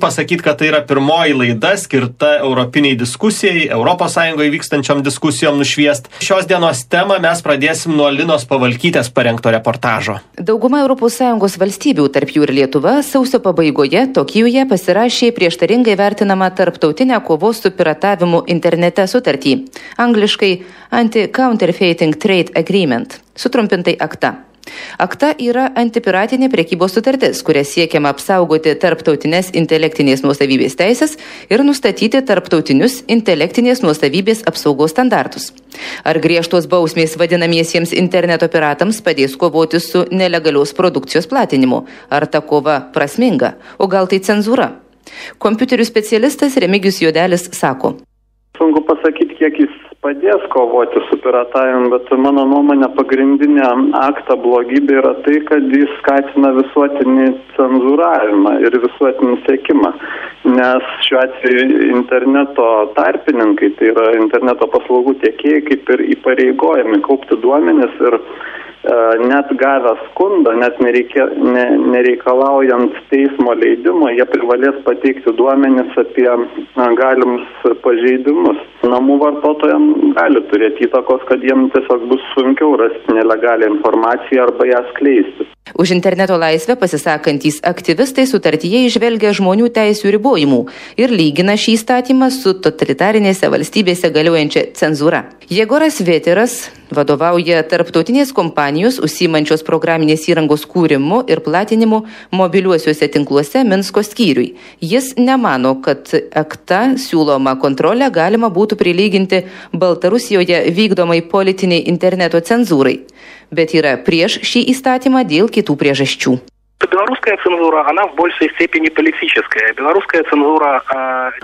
pasakyti, kad tai yra pirmoji laida skirta europiniai diskusijai, ES vykstančiom diskusijom nušviest. Šios dienos temą mes pradėsim nuo Linos Pavalkytės parengto reportažo. Dauguma ES valstybių, tarp jų ir Lietuva, sausio pabaigoje Tokijuje pasirašė prieštaringai vertinamą tarptautinę kovos su piratavimu internete sutartį, angliškai Anti-Counterfeiting Trade Agreement, sutrumpintai ACTA. ACTA yra antipiratinė prekybos sutartis, kuria siekiama apsaugoti tarptautinės intelektinės nuosavybės teisės ir nustatyti tarptautinius intelektinės nuosavybės apsaugos standartus. Ar griežtos bausmės vadinamiesiems interneto piratams padės kovoti su nelegalios produkcijos platinimu? Ar ta kova prasminga? O gal tai cenzūra? Kompiuterių specialistas Remigijus Juodelis sako. Sunku pasakyti, kiek jis padės kovoti su piratavimu, bet mano nuomonė pagrindinė ACTA blogybė yra tai, kad jis skatina visuotinį cenzūravimą ir visuotinį sekimą. Nes šiuo atveju interneto tarpininkai, tai yra interneto paslaugų tiekėjai, kaip ir įpareigojami kaupti duomenis ir net gavę skundą, net nereikalaujant teismo leidimo, jie privalės pateikti duomenis apie galimus pažeidimus. Namų vartotojams gali turėti įtakos, kad jiems tiesiog bus sunkiau rasti nelegalią informaciją arba ją skleisti. Už interneto laisvę pasisakantys aktyvistai sutartyje įžvelgia žmonių teisių ribojimų ir lygina šį įstatymą su totalitarinėse valstybėse galiojančia cenzūra. Jegoras Veteras vadovauja tarptautinės kompanijos užsiimančios programinės įrangos kūrimu ir platinimu mobiliuosiuose tinkluose Minsko skyriui. Jis nemano, kad ACTA siūloma kontrolę galima būtų prilyginti Baltarusijoje vykdomai politiniai interneto cenzūrai, bet yra prieš šį įstatymą dėl kitų priežasčių. Белорусская цензура, она в большей степени политическая. Белорусская цензура...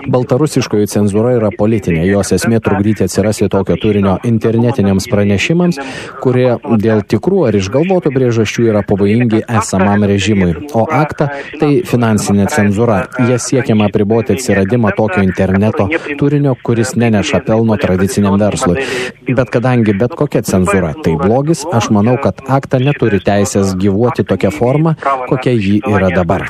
Baltarusiškoji cenzūra yra politinė. Jos esmė trukdyti atsirasti tokio turinio internetiniams pranešimams, kurie dėl tikrų ar išgalvotų priežasčių yra pavojingi esamam režimui. O ACTA tai finansinė cenzūra. Jie siekiama apriboti atsiradimą tokio interneto turinio, kuris neneša pelno tradiciniam verslui. Bet kadangi bet kokia cenzūra tai blogis, aš manau, kad ACTA neturi teisės gyvuoti tokia forma, kokia ji yra dabar.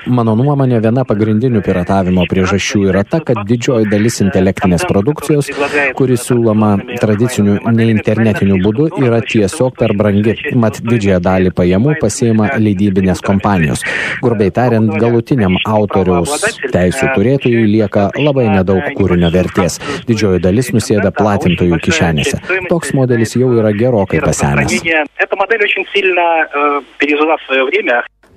Mano nuomonė, viena pagrindinių piratavimo priežasčių yra ta, kad didžioji dalis intelektinės produkcijos, kuri siūloma tradiciniu neinternetiniu būdu, yra tiesiog per brangi. Mat didžiąją dalį pajamų pasiima leidybinės kompanijos. Grubiai tariant, galutiniam autoriaus teisių turėtojui lieka labai nedaug kūrinio vertės. Didžioji dalis nusėda platintojų kišenėse. Toks modelis jau yra gerokai pasenęs.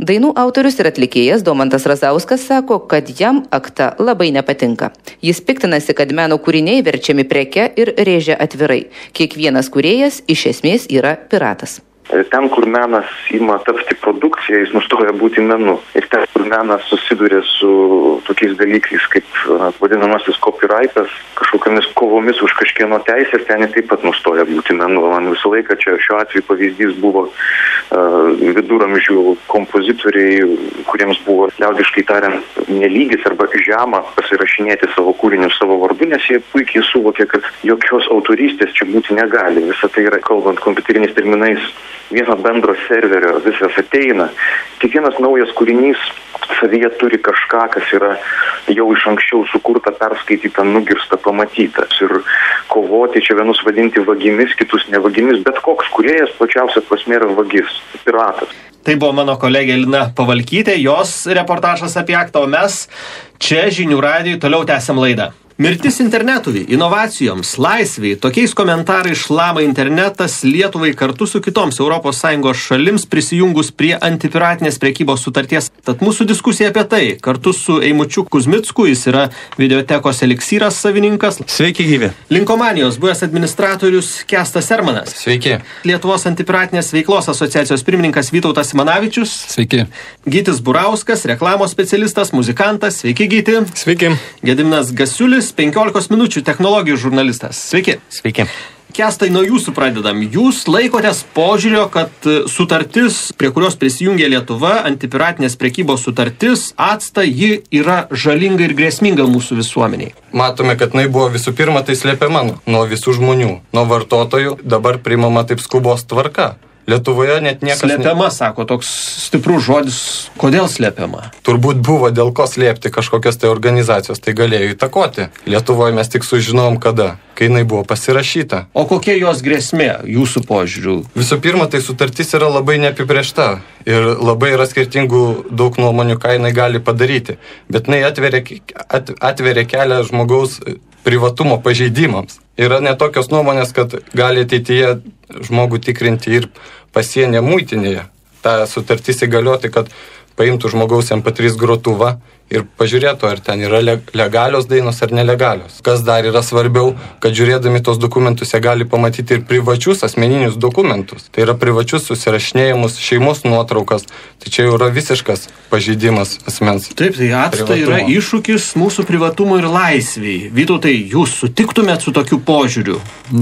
Dainų autorius ir atlikėjas Domantas Razauskas sako, kad jam ACTA labai nepatinka. Jis piktinasi, kad meno kūriniai verčiami preke ir rėžia atvirai. Kiekvienas kūrėjas iš esmės yra piratas. Ten, kur menas ima tapti produkcija, jis nustoja būti menu. Ir ten, kur menas susiduria su tokiais dalykais, kaip vadinamasis copyrightas, kažkokiamis kovomis už kažkieno teisės, ten taip pat nustoja būti menu. Man visą laiką čia šiuo atveju pavyzdys buvo viduramžių kompozitoriai, kuriems buvo liaudiškai tariant nelygis arba žema pasirašinėti savo kūrinius savo vardu, nes jie puikiai suvokė, kad jokios autorystės čia būti negali. Visą tai yra, kalbant kompiuteriniais terminais, vieno bendro serverio, visas ateina. Kiekvienas naujas kūrinys savyje turi kažką, kas yra jau iš anksčiau sukurta, perskaityta, nugirsta, pamatyta. Ir kovoti čia vienus vadinti vagimis, kitus nevagimis, bet koks kūrėjas plačiausia prasme yra vagis, piratas. Tai buvo mano kolegė Lina Pavalkytė, jos reportažas apie ACTA, o mes čia Žinių radijui toliau tęsiam laidą. Mirtis internetui, inovacijoms, laisviai, tokiais komentarais šlama internetas Lietuvai kartu su kitoms ES šalims prisijungus prie antipiratinės prekybos sutarties. Tad mūsų diskusija apie tai, kartu su Eimučiu Kuzmicku, jis yra videotekos Eliksyras savininkas. Sveiki, gyvi. Linkomanijos buvęs administratorius Kęstas Ermanas. Sveiki. Lietuvos antipiratinės veiklos asociacijos pirmininkas Vytautas Simanavičius. Sveiki. Gytis Burauskas, reklamos specialistas, muzikantas. Sveiki, Gyti. Sveiki. Gediminas Gasiulis, 15 minučių technologijų žurnalistas. Sveiki. Sveiki. Kęstai, nuo jūsų pradedam. Jūs laikotės požiūrio, kad sutartis, prie kurios prisijungė Lietuva, antipiratinės prekybos sutartis, ACTA, ji yra žalinga ir grėsminga mūsų visuomeniai. Matome, kad jinai buvo visų pirma tai slepiama nuo visų žmonių, nuo vartotojų, dabar priimama taip skubos tvarka. Lietuvoje net niekas... Slepiama, sako, toks stiprus žodis. Kodėl slepiama? Turbūt buvo dėl ko slėpti kažkokios tai organizacijos, tai galėjo įtakoti. Lietuvoje mes tik sužinom kada, kai jinai buvo pasirašyta. O kokia jos grėsmė jūsų požiūrių? Visų pirma, tai sutartis yra labai neapibrėžta ir labai yra skirtingų daug nuomonių, ką jinai gali padaryti. Bet jinai atveria kelią žmogaus privatumo pažeidimams. Yra netokios nuomonės, kad gali ateityje žmogų tikrinti ir pasienė muitinėje. Ta sutartis įgalioti, kad paimtų žmogaus MP3 grotuvą ir pažiūrėtų, ar ten yra legalios dainos ar nelegalios. Kas dar yra svarbiau, kad žiūrėdami tos dokumentus jie gali pamatyti ir privačius asmeninius dokumentus. Tai yra privačius susirašinėjimus, šeimos nuotraukas. Tai čia jau yra visiškas pažeidimas asmens. Taip, tai acta yra iššūkis mūsų privatumui ir laisviai. Vytautai, jūs sutiktumėt su tokiu požiūriu?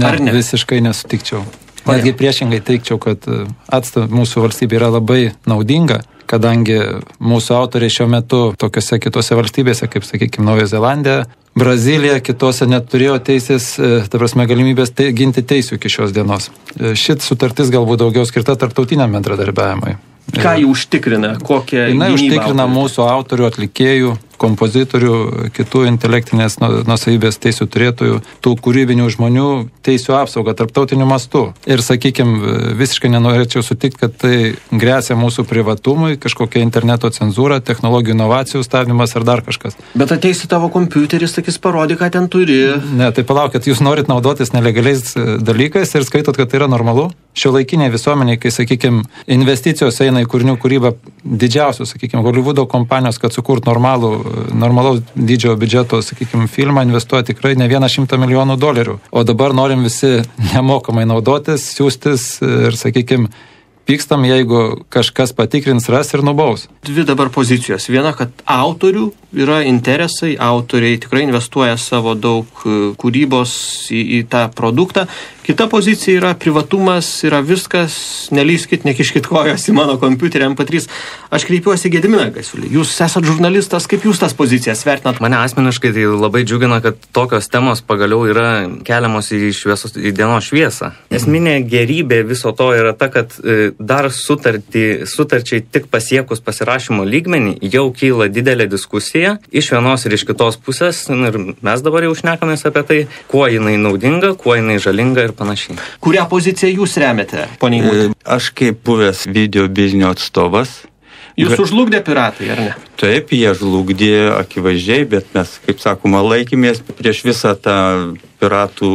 Ar ne? Visiškai nesutikčiau. Netgi priešingai teikčiau, kad acta mūsų valstybė yra labai naudinga, kadangi mūsų autoriai šiuo metu tokiose kitose valstybėse, kaip, sakykime, Naujoji Zelandija, Brazilija, kitose neturėjo teisės, galimybės ginti teisių iki šios dienos. Šit sutartis galbūt daugiau skirta tarptautiniam bendradarbiavimui. Ką jį užtikrina? Kokią jinai užtikrina mūsų autorių, atlikėjų, kompozitorių, kitų intelektinės nuosavybės teisių turėtojų, tų kūrybinių žmonių teisių apsaugą tarptautiniu mastu. Ir, sakykime, visiškai nenorėčiau sutikti, kad tai gresia mūsų privatumui, kažkokia interneto cenzūra, technologijų inovacijų stabdymas ar dar kažkas. Bet ateisi tavo kompiuteris, sakys, parodė, ką ten turi. Ne, tai palaukit, jūs norit naudotis nelegaliais dalykais ir skaitot, kad tai yra normalu? Šiuolaikiniai visuomeniai, kai, sakykime, investicijos eina į kūrinių kūrybą didžiausios, sakykime, Hollywoodo kompanijos, kad sukurt normalaus dydžio biudžeto, sakykime, filmą investuoja tikrai ne $100 milijonų. O dabar norim visi nemokamai naudotis, siūstis ir, sakykime, pykstam, jeigu kažkas patikrins, ras ir nubaus. Dvi dabar pozicijos. Viena, kad autorių yra interesai, autoriai tikrai investuoja savo daug kūrybos į tą produktą. Kita pozicija yra privatumas, yra viskas, nelyskit, nekiškit kojos į mano kompiuterį MP3. Aš kreipiuosi Gediminą Gasiulį. Jūs esat žurnalistas, kaip jūs tas pozicijas vertinat? Mane asmeniškai tai labai džiugina, kad tokios temos pagaliau yra keliamos į dienos šviesą. Esminė gerybė viso to yra ta, kad dar sutarčiai tik pasiekus pasirašymo lygmenį jau kyla didelė diskusija iš vienos ir iš kitos pusės. Ir mes dabar jau šnekamės apie tai, kuo jinai naudinga, kuo jinai žalinga ir panašiai. Kurią poziciją jūs remiate, ponia Eimutė? Aš kaip buvęs video biznio atstovas. Jūs sužlugdė piratai, ar ne? Taip, jie žlugdė akivaizdžiai, bet mes, kaip sakoma, laikymės prieš visą tą piratų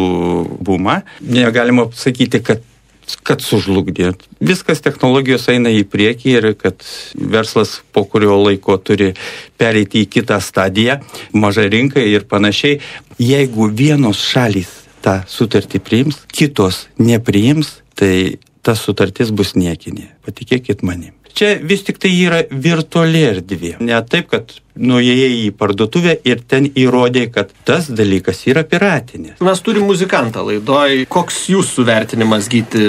bumą. Negalima sakyti, kad sužlugdė. Viskas technologijos eina į priekį ir kad verslas po kurio laiko turi pereiti į kitą stadiją, maža rinka ir panašiai. Jeigu vienos šalys tą sutartį priims, kitos nepriims, tai ta sutartis bus niekinė. Patikėkit manim. Čia vis tik tai yra virtuali erdvė. Ne taip, kad nuėjai į parduotuvę ir ten įrodė, kad tas dalykas yra piratinės. Mes turim muzikantą laidoj. Koks jūsų vertinimas, Gyti?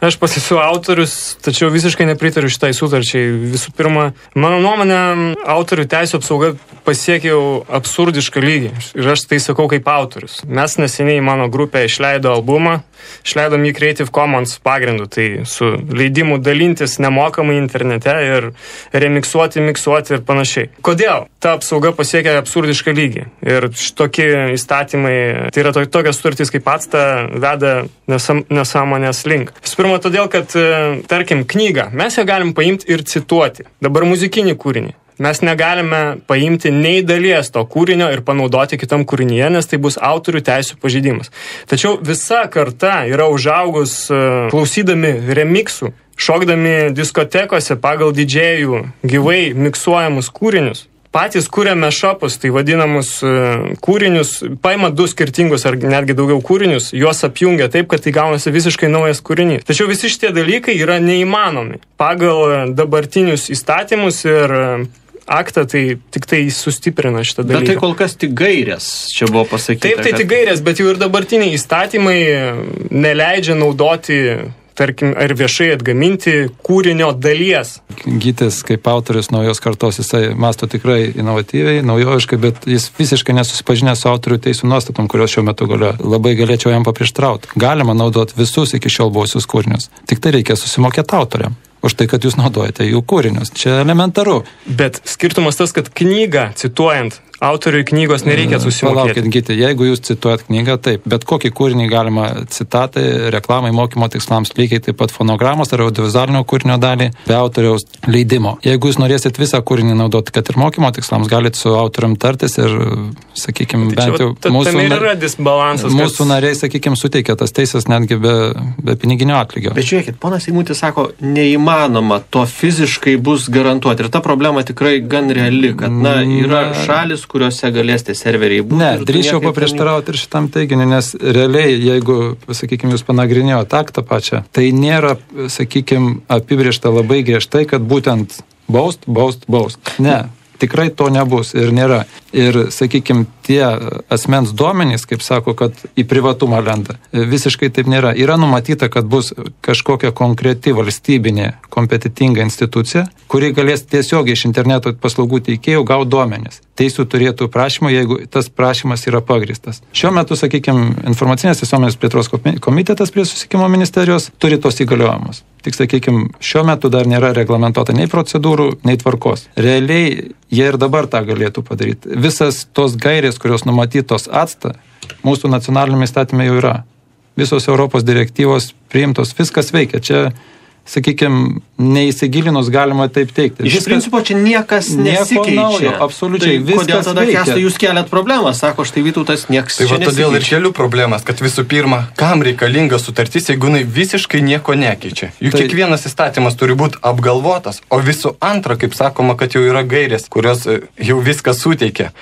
Aš esu autorius, tačiau visiškai nepritariu šitai sutarčiai. Visų pirma, mano nuomonė, autorių teisių apsauga pasiekė jau absurdišką lygį. Ir aš tai sakau kaip autorius. Mes neseniai mano grupė išleido albumą, išleidom jį Creative Commons pagrindu, tai su leidimu dalintis nemokamai internete ir remiksuoti, miksuoti ir panašiai. Kodėl? Ta apsauga pasiekia absurdišką lygį. Ir šitokie įstatymai, tai yra tokios sutartys kaip acta, veda nesąmonės link. Visų pirma, todėl, kad, tarkim, knygą mes ją galim paimti ir cituoti. Dabar muzikinį kūrinį. Mes negalime paimti nei dalies to kūrinio ir panaudoti kitam kūrinyje, nes tai bus autorių teisių pažeidimas. Tačiau visa karta yra užaugus klausydami remiksų, šokdami diskotekose pagal didžėjų gyvai miksuojamus kūrinius. Patys kūrė mešapus, tai vadinamus kūrinius, paima du skirtingus ar netgi daugiau kūrinius, juos apjungia taip, kad tai gaunasi visiškai naujas kūrinys. Tačiau visi šitie dalykai yra neįmanomi. Pagal dabartinius įstatymus ir aktą, tai tik tai sustiprina šitą dalyką. Bet tai kol kas tik gairės, čia buvo pasakyta. Taip, tai tik gairės, bet jau ir dabartiniai įstatymai neleidžia naudoti tarkim, ar viešai atgaminti kūrinio dalies. Gytis kaip autorius naujos kartos, jisai masto tikrai inovatyviai, naujoviškai, bet jis visiškai nesusipažinęs su autorių teisų nuostatom, kurios šiuo metu galioja. Labai galėčiau jam paprieštrauti. Galima naudoti visus iki šiol buvusius kūrinius. Tik tai reikia susimokėti autoriam už tai, kad jūs naudojate jų kūrinius. Čia elementaru. Bet skirtumas tas, kad knygą cituojant, autoriui knygos nereikia susimokėti. Palaukit, Gyti, jeigu jūs cituojat knygą, taip, bet kokį kūrinį galima citatai, reklamai, mokymo tikslams, lygiai taip pat fonogramos ar audiovizualinio kūrinio dalį be autoriaus leidimo. Jeigu jūs norėsit visą kūrinį naudoti, kad ir mokymo tikslams, galite su autorium tartis ir, sakykime, bent jau mūsų nariai, sakykime, suteikia tas teisės netgi be piniginio atlygio. Bet žiūrėkit, ponas Eimutis sako, neįmanoma to fiziškai bus garantuoti. Ir ta problema tikrai gan reali, kad, yra šalis, kuriuose galės tie serveriai būti. Ne, drįsčiau paprieštarauti ir šitam teiginiu, nes realiai, jeigu, sakykime, jūs panagrinėjote aktą pačią, tai nėra, sakykime, apibrėžta labai griežtai, kad būtent baust. Ne. Tikrai to nebus ir nėra. Ir, sakykime, tie asmens duomenys, kaip sako, kad į privatumą lenda, visiškai taip nėra. Yra numatyta, kad bus kažkokia konkreti valstybinė kompetitinga institucija, kuri galės tiesiog iš interneto paslaugų teikėjų gauti duomenis. Teisų turėtų prašymą, jeigu tas prašymas yra pagristas. Šiuo metu, sakykime, informacinės visuomenės plėtros komitetas prie susisiekimo ministerijos turi tos įgaliojimus. Tik, sakykime, šiuo metu dar nėra reglamentuota nei procedūrų, nei tvarkos. Realiai jie ir dabar tą galėtų padaryti. Visas tos gairės, kurios numatytos atsta, mūsų nacionalinėme įstatyme jau yra. Visos Europos direktyvos priimtos, viskas veikia. Čia, sakykime, neįsigilinus galima taip teikti. Iš principo čia niekas nesikeičia. Naujo, absoliučiai viskas kodėl tada Kęstai jūs keliat problemą? Sako, štai Vytautas nieks čia nesikeičia. Todėl ir kelių problemas, kad visų pirma, kam reikalinga sutartis, jeigu jinai visiškai nieko nekeičia. Juk kiekvienas įstatymas turi būti apgalvotas, o visų antra, kaip sakoma, kad jau yra gairės, kurios jau viską suteikia.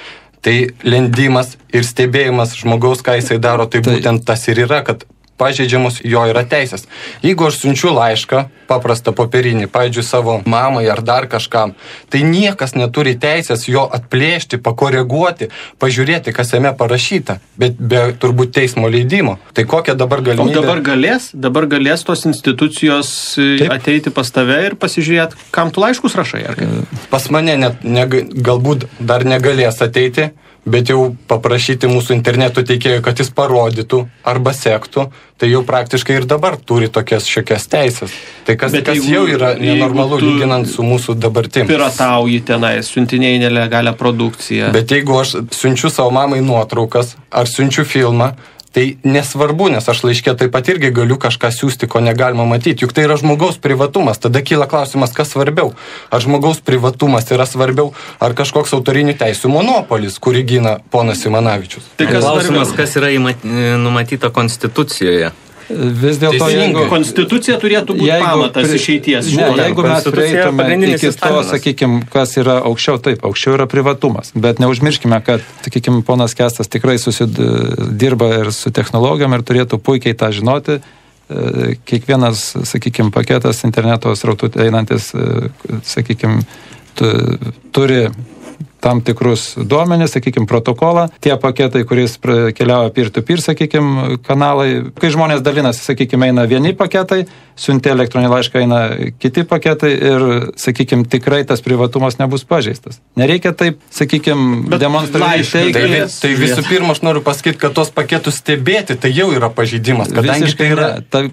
Tai lendimas ir stebėjimas žmogaus, ką jisai daro, tai būtent tas ir yra, kad pažeidžiamos jo yra teisės. Jeigu aš siunčiu laišką, paprastą popierinį, pavyzdžiui, savo mamai ar dar kažkam, tai niekas neturi teisės jo atplėšti, pakoreguoti, pažiūrėti, kas jame parašyta, bet be turbūt teismo leidimo. Tai kokia dabar galimybė? O dabar galės tos institucijos ateiti pas tave ir pasižiūrėti, kam tu laiškus rašai, ar kaip? Pas mane galbūt dar negalės ateiti, bet jau paprašyti mūsų interneto teikėjų, kad jis parodytų arba sektų, tai jau praktiškai ir dabar turi tokias šiokias teisės. Tai kas jau yra nenormalu lyginant su mūsų dabartim. Piratauji tenai, siuntinėjai nelegalią produkciją. Bet jeigu aš siunčiu savo mamai nuotraukas ar siunčiu filmą, tai nesvarbu, nes aš laiške taip pat irgi galiu kažką siūsti, ko negalima matyti. Juk tai yra žmogaus privatumas. Tada kyla klausimas, kas svarbiau. Ar žmogaus privatumas yra svarbiau, ar kažkoks autorinių teisų monopolis, kurį gina ponas Simanavičius. Tai klausimas, kas yra numatyta Konstitucijoje. Vis dėlto, konstitucija turėtų būti pamatas išeities. Jeigu mes prieitume iki to, sakykime, kas yra aukščiau, taip, aukščiau yra privatumas. Bet neužmirškime, kad, sakykime, ponas Kęstas tikrai dirba ir su technologijom ir turėtų puikiai tą žinoti. Kiekvienas, sakykime, paketas interneto srautų einantis, sakykime, turi tam tikrus duomenis, sakykime, protokolą. Tie paketai, kuris keliauja peer-to-peer, sakykime, kanalai. Kai žmonės dalinasi, sakykime, eina vieni paketai, siuntė elektroninį laišką, eina kiti paketai ir, sakykime, tikrai tas privatumas nebus pažeistas. Nereikia taip, sakykime, demonstruoti. Tai visų pirma, aš noriu pasakyti, kad tos paketus stebėti, tai jau yra pažeidimas, kadangi tai yra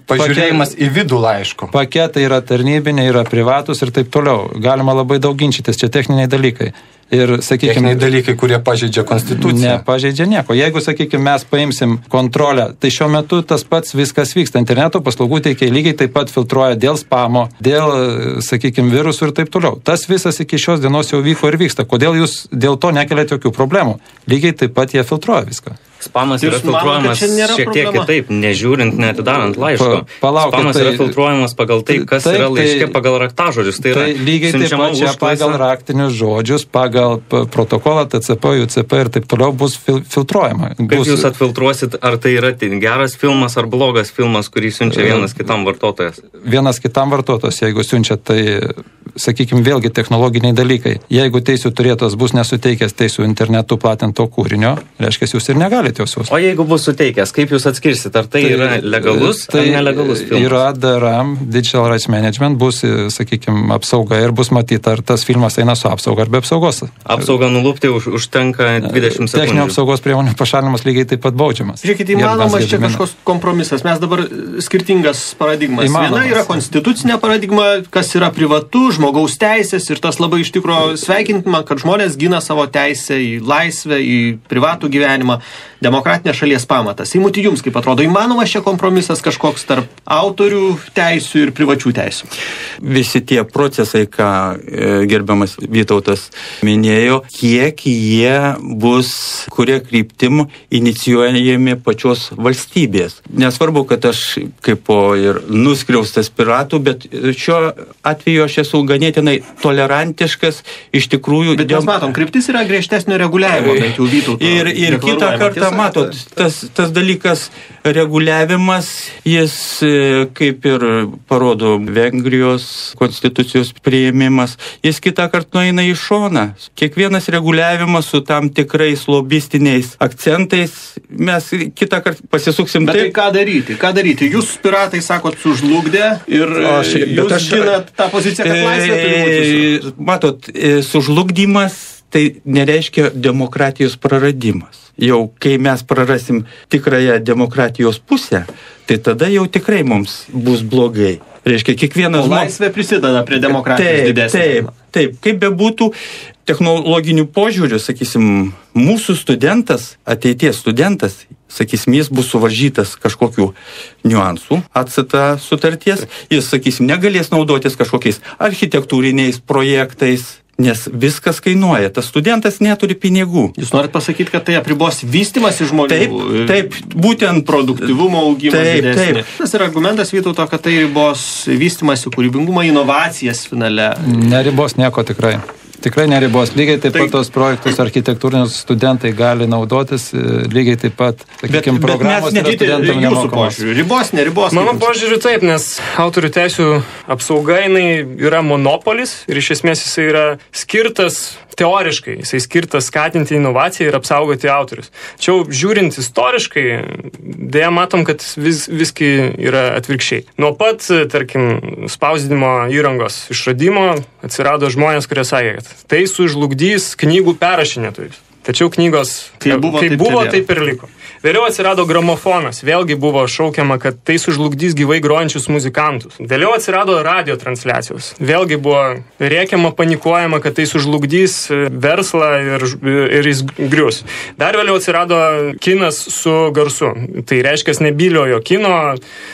pažiūrėjimas į vidų laiško. Paketai yra tarnybiniai, yra privatus ir taip toliau. Galima labai daug ginčytis, čia techniniai dalykai. Ir, sakykime, techniniai dalykai, kurie pažeidžia konstituciją. Nepažeidžia nieko. Jeigu, sakykime, mes paimsim kontrolę, tai šiuo metu tas pats viskas vyksta. Interneto paslaugų teikėjai lygiai taip pat filtruoja dėl spamo, dėl, sakykime, virusų ir taip toliau. Tas visas iki šios dienos jau vyko ir vyksta. Kodėl jūs dėl to nekeliate jokių problemų? Lygiai taip pat jie filtruoja viską. Spamas yra filtruojamas šiek tiek kitaip, nežiūrint, neatidarant laiško. Spamas yra filtruojamas pagal tai, kas yra laiške pagal raktažodžius. Tai yra lygiai taip pat čia pagal raktinius žodžius, pagal protokolą, TCP, UCP ir taip toliau bus filtruojama. Kaip jūs atfiltruosit, ar tai yra geras filmas ar blogas filmas, kurį siunčia vienas kitam vartotojas? Vienas kitam vartotojas, jeigu siunčia, tai sakykime, vėlgi technologiniai dalykai. Jeigu teisų turėtos bus nesuteikęs teisų internetu platinto kūrinio, reiškia, jūs ir negalite jos. O jeigu bus suteikęs, kaip jūs atskirsit? Ar tai yra legalus ar nelegalus filmas? Yra DRM, Digital Rights Management, bus, sakykime, apsauga ir bus matyti, ar tas filmas eina su apsauga ar be apsaugos. Apsauga nulupti užtenka 20 sekundžių. Techninio apsaugos priemonių pašalinimas lygiai taip pat baudžiamas. Žiūrėkite, įmanomas čia kažkoks kompromisas. Mes dabar skirtingas paradigmas. Viena yra konstitucinė paradigma, kas yra privatu, žmogaus teisės ir tas labai iš tikro sveikintima, kad žmonės gina savo teisę į laisvę, į privatų gyvenimą, demokratinė šalies pamatas. Eimuti, jums kaip atrodo, įmanomas čia kompromisas kažkoks tarp autorių teisių ir privačių teisių? Visi tie procesai, ką gerbiamas Vytautas minėjo, kiek jie bus, kurie kryptim inicijuojami pačios valstybės. Nesvarbu, kad aš kaip ir nuskriaustas piratų, bet šiuo atveju aš esu ganėtinai tolerantiškas, iš tikrųjų. Bet mes matom, kryptis yra griežtesnio reguliavimo, bent jau Vytauto. Ir kitą kartą, matot, tas dalykas reguliavimas, jis kaip ir parodo Vengrijos konstitucijos priėmimas, jis kitą kartą nueina į šoną. Kiekvienas reguliavimas su tam tikrais lobistiniais akcentais, mes kitą kartą pasisuksim. Bet tai ką daryti? Ką daryti? Jūs piratai sakot sužlugdė ir jūs ginat tą poziciją, kad laisvė turi būti. Matot, sužlugdymas tai nereiškia demokratijos praradimas. Jau kai mes prarasim tikrąją demokratijos pusę, tai tada jau tikrai mums bus blogai. Reiškia, kiekvienas... O laisvė prisideda prie demokratijos didesnės. Taip, kaip bebūtų technologinių požiūrių, sakysim, mūsų studentas, ateities studentas, sakysim, jis bus suvaržytas kažkokių niuansų ACTA sutarties, jis, sakysim, negalės naudotis kažkokiais architektūriniais projektais, nes viskas kainuoja. Tas studentas neturi pinigų. Jūs norit pasakyti, kad tai apribos vystymasi žmonių? Taip, būtent produktyvumo augimas didesnį. Tas yra argumentas Vytauto, kad tai ribos vystymasi, kūrybingumą, inovacijas finale. Neribos nieko tikrai. Tikrai neribos. Lygiai taip pat tos projektus architektūrinius studentai gali naudotis, lygiai taip pat, sakykime, programos yra studentam nemokamos. Ribos, neribos. Mano požiūriu taip, nes autorių teisių apsauga yra monopolis ir iš esmės jisai yra skirtas teoriškai, jisai skirtas skatinti inovaciją ir apsaugoti autorius. Tačiau žiūrint istoriškai, dėja matom, kad viskai yra atvirkščiai. Nuo pat, tarkim, spausdinimo įrangos išradimo atsirado žmonės, kurie sakė, kad tai sužlugdys knygų perrašinėtojus. Tačiau knygos, kaip buvo, taip ir liko. Vėliau atsirado gramofonas, vėlgi buvo šaukiama, kad tai sužlugdys gyvai grojančius muzikantus. Vėliau atsirado radio transliacijos, vėlgi buvo rėkiama, panikuojama, kad tai sužlugdys verslą ir jis grius. Dar vėliau atsirado kinas su garsu. Tai reiškia, nebyliojo kino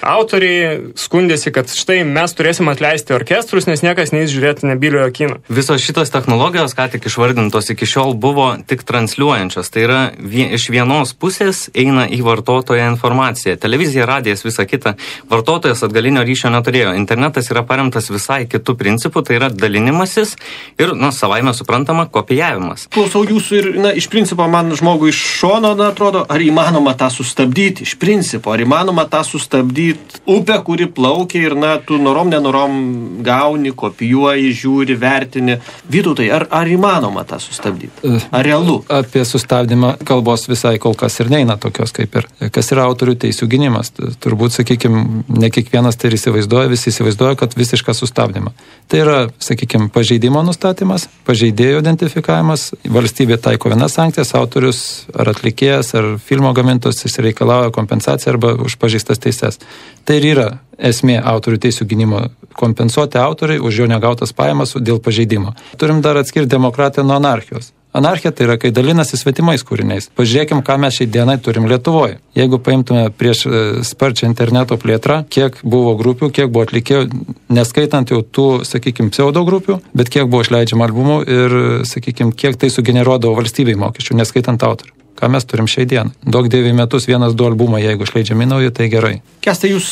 autoriai skundėsi, kad štai mes turėsim atleisti orkestrus, nes niekas neįs žiūrėti nebyliojo kino. Visos šitos technologijos, ką tik išvardintos iki šiol, buvo tik transliuojančios. Tai yra iš vienos pusės eina į vartotoją informaciją. Televizija, radijas, visa kita. Vartotojas atgalinio ryšio neturėjo. Internetas yra paremtas visai kitų principų, tai yra dalinimasis ir, savaime suprantama, kopijavimas. Klausau jūsų ir, iš principo, man žmogui iš šono, atrodo, ar įmanoma tą sustabdyti? Iš principo, ar įmanoma tą sustabdyti upę, kuri plaukia ir, tu norom, nenorom gauni, kopijuoji, žiūri, vertini. Vytautai, ar įmanoma tą sustabdyti? Ar realu? Apie sustabdymą kalbos visai kol kas ir neina tokios kaip ir. Kas yra autorių teisių gynimas? Turbūt, sakykime, ne kiekvienas tai ir įsivaizduoja, visi įsivaizduoja, kad visišką sustabdymą. Tai yra, sakykime, pažeidimo nustatymas, pažeidėjo identifikavimas, valstybė taiko vienas sankcijas, autorius ar atlikėjas ar filmo gamintojas reikalauja kompensaciją arba už pažeistas teises. Tai ir yra esmė autorių teisių gynimo - kompensuoti autoriai už jo negautas pajamas dėl pažeidimo. Turim dar atskirti demokratiją nuo anarchijos. Anarchija tai yra, kai dalinasi svetimais kūriniais. Pažiūrėkim, ką mes šiai dienai turim Lietuvoje. Jeigu paimtume prieš sparčią interneto plėtrą, kiek buvo grupių, kiek buvo atlikėjų, neskaitant jau tų, sakykime, pseudo grupių, bet kiek buvo išleidžiama albumų ir, sakykime, kiek tai sugeneruodavo valstybei mokesčių, neskaitant autorių. Ką mes turim šiai dienai? Daug 9 metus 1-2 albumai, jeigu išleidžiami nauji, tai gerai. Kęstai, jūs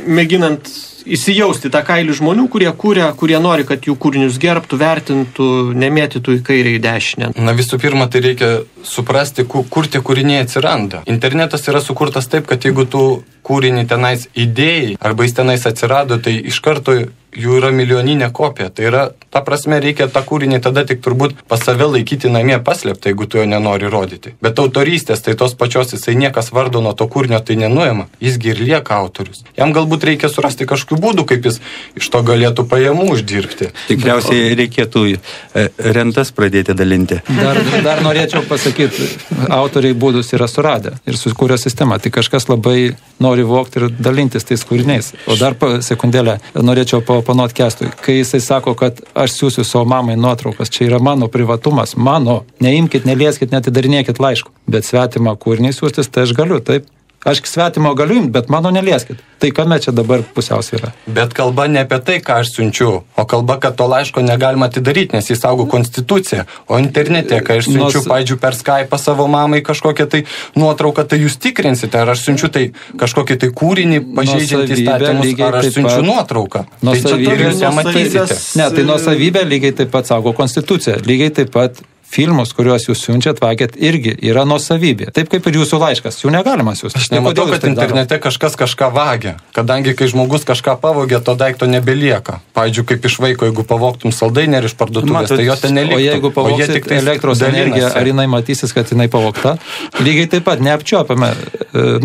mėginant įsijausti tą kailį žmonių, kurie kūrė, kurie nori, kad jų kūrinius gerbtų, vertintų, nemėtytų į kairę, į dešinę. Visų pirma, tai reikia suprasti, kur tie kūriniai atsiranda. Internetas yra sukurtas taip, kad jeigu tu kūrinį tenais idėjai, arba jis tenais atsirado, tai iš karto jų yra milijoninė kopija. Tai yra, ta prasme, reikia tą kūrinį tada tik turbūt pas save laikyti namie paslėptą, jeigu tu jo nenori rodyti. Bet autorystės, tai tos pačios, jisai niekas vardo nuo to kūrinio tai nenuima, jisgi ir lieka autorius. Jam galbūt reikia surasti kažkokių būdų, kaip jis iš to galėtų pajamų uždirbti. Tikriausiai reikėtų rentas pradėti dalinti. Dar norėčiau pasakyti, autoriai būdus yra suradę ir sukūrė sistemą. Tai kažkas labai nori vogti ir dalintis tais kūriniais. O dar sekundėlę norėčiau paoponuoti Kęstui. Kai jisai sako, kad aš siūsiu savo mamai nuotraukas, čia yra mano privatumas, mano, neimkit, nelieskit, netidarinėkit laiškų. Bet svetimą kūrinį siūstis, tai aš galiu, taip. Aš svetimo galiu imti, bet mano nelieskit. Tai kame čia dabar pusiausvyra? Bet kalba ne apie tai, ką aš siunčiu, o kalba, kad to laiško negalima atidaryti, nes jis saugo konstituciją. O internete, kai aš siunčiu, pavyzdžiui, per Skype savo mamai kažkokią tai nuotrauką, tai jūs tikrinsite, ar aš siunčiu tai kažkokį tai kūrinį pažeidžiantį įstatymus, ar aš siunčiu nuotrauką. Tai čia jūs nematysite. Ne, tai nuosavybė lygiai taip pat saugo konstituciją. Lygiai taip pat filmus, kuriuos jūs siunčiat, vakėt, irgi yra nuosavybė. Taip kaip ir jūsų laiškas. Jų negalima siųsti. Aš nematau, kad internete kažkas kažką vagia. Kadangi, kai žmogus kažką pavogė, to daikto nebelieka. Pavyzdžiui, kaip iš vaiko, jeigu pavogtum saldainį ir iš parduotuvės, tai jo ten neliktų. O jeigu pavogsit elektros energiją, ar jinai matysis, kad jinai pavogta, lygiai taip pat neapčiuopiame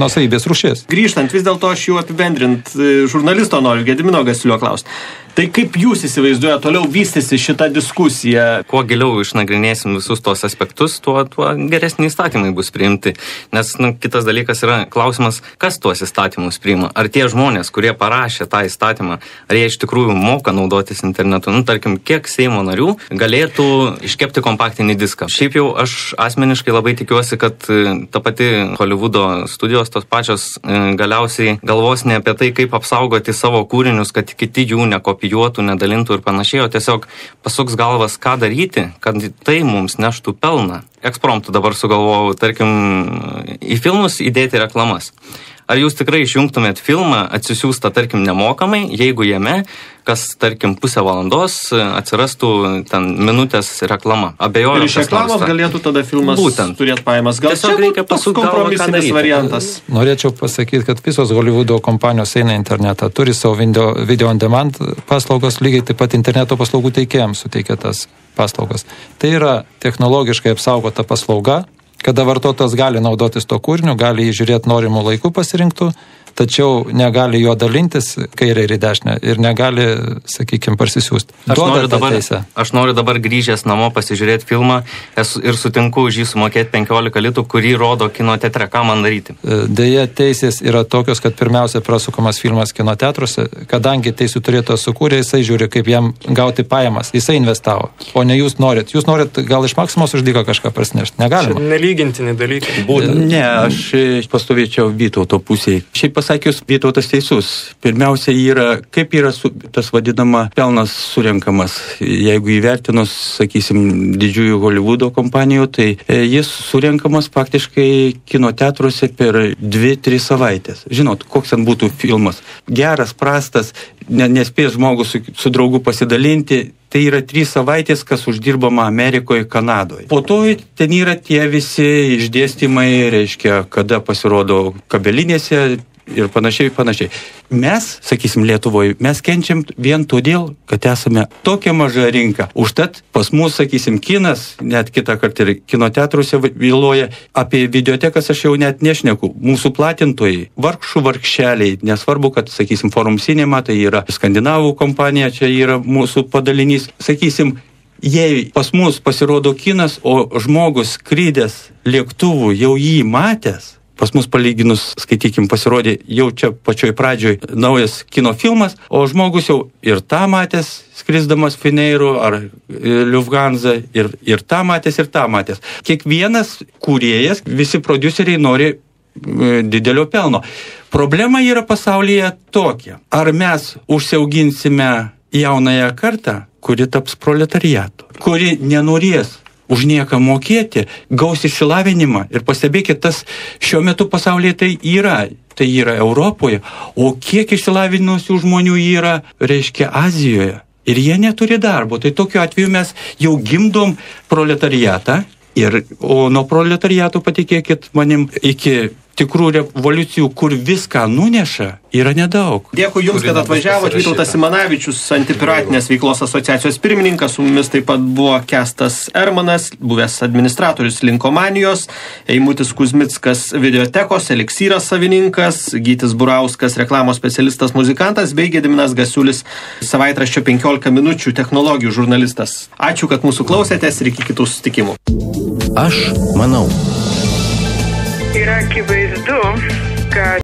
nuosavybės rūšis. Grįžtant, vis dėlto aš jau apibendrint žurnalisto noriu, Gedimino Gasiulio klausti. Tai kaip jūs įsivaizduojate, toliau vystysi šitą diskusiją? Kuo giliau išnagrinėsim visus tos aspektus, tuo geresni įstatymai bus priimti. Nes kitas dalykas yra klausimas, kas tuos įstatymus priima. Ar tie žmonės, kurie parašė tą įstatymą, ar jie iš tikrųjų moka naudotis internetu? Tarkim, kiek Seimo narių galėtų iškepti kompaktinį diską? Šiaip jau aš asmeniškai labai tikiuosi, kad ta pati Hollywoodo studijos, tos pačios galiausiai galvos ne apie tai, kaip apsaugoti savo kūrinius, kad kiti jų nekopijuotų, nedalintų ir panašiai, o tiesiog pasuks galvas, ką daryti, kad tai mums neštų pelną. Ekspromptu dabar sugalvojau, tarkim, į filmus įdėti reklamas. Ar jūs tikrai išjungtumėt filmą atsisiųstą, tarkim, nemokamai, jeigu jame, kas, tarkim, pusę valandos atsirastų ten minutės reklama? Abejoju, ir iš reklamos galėtų tada filmas turėti pajamas. Gal tiesiog reikia pasukti kompromisinis variantas? Norėčiau pasakyti, kad visos Hollywoodo kompanijos eina į internetą, turi savo video on demand paslaugos, lygiai taip pat interneto paslaugų teikėjams suteikia tas paslaugas. Tai yra technologiškai apsaugota paslauga, kada vartotojas gali naudotis to kūriniu, gali jį žiūrėti norimų laikų pasirinktų, tačiau negali jo dalintis kairę ir į dešinę ir negali, sakykime, parsisiųsti. Aš noriu dabar grįžęs namo pasižiūrėti filmą ir sutinku už jį sumokėti 15 litų, kurį rodo kino teatre. Ką man daryti? Deja, teisės yra tokios, kad pirmiausia prasukamas filmas kino teatruose, kadangi teisų turėtojas sukūrė, jisai žiūri, kaip jam gauti pajamas. Jisai investavo, o ne jūs norit. Jūs norit gal iš Maksimos už dyką kažką parsinešti. Negalima. Čia nelygintini dalykai. Ne, aš pastovėčiau Vytauto pusėje. Šiaip pasakius, Vytautas teisus. Pirmiausia, kaip yra tas vadinama pelnas surenkamas. Jeigu įvertinus, sakysim, didžiųjų Hollywoodo kompanijų, tai jis surenkamas faktiškai kino teatruose per 2-3 savaitės. Žinot, koks ten būtų filmas. Geras, prastas, nespės žmogus su draugu pasidalinti. Tai yra 3 savaitės, kas uždirbama Amerikoje, Kanadoje. Po to ten yra tie visi išdėstymai, reiškia, kada pasirodo kabelinėse ir panašiai. Mes, sakysim, Lietuvoje, mes kenčiam vien todėl, kad esame tokia maža rinka. Užtat pas mus, sakysim, kinas, net kitą kartą ir kino teatruose vėluoja, apie videotekas aš jau net nešneku. Mūsų platintojai, vargšeliai, nesvarbu, kad, sakysim, Forum Cinema, tai yra skandinavų kompanija, čia yra mūsų padalinys. Sakysim, jei pas mus pasirodo kinas, o žmogus skrydęs lėktuvu jau jį matęs, pas mus palyginus, skaitykim, pasirodė jau čia pačioj pradžioj naujas kino filmas, o žmogus jau ir tą matęs, skrisdamas Fineiru ar Lufthansa, ir tą matęs. Kiekvienas kūrėjas, visi prodiuseriai nori didelio pelno. Problema yra pasaulyje tokia. Ar mes užsiauginsime jaunąją kartą, kuri taps proletariatu, kuri nenorės už nieką mokėti, gaus išsilavinimą. Ir pastebėkit, tas šiuo metu pasaulyje tai yra Europoje, o kiek išsilavinusių žmonių yra, reiškia, Azijoje. Ir jie neturi darbo. Tai tokiu atveju mes jau gimdom proletariatą, o nuo proletariato, patikėkit manim, iki tikrų revoliucijų, kur viską nuneša, yra nedaug. Dėkui Jums, kad atvažiavote. Vytautas Simanavičius, Antipiratinės veiklos asociacijos pirmininkas, su mumis taip pat buvo Kęstas Ermanas, buvęs administratorius Linkomanijos, Eimutis Kuzmickas, videotekos, Eliksyras savininkas, Gytis Burauskas, reklamos specialistas, muzikantas, bei Gediminas Gasiulis, savaitraščio 15 minučių technologijų žurnalistas. Ačiū, kad mūsų klausėtės ir iki kitų susitikimų. Aš manau. Yra akivaizdu, kad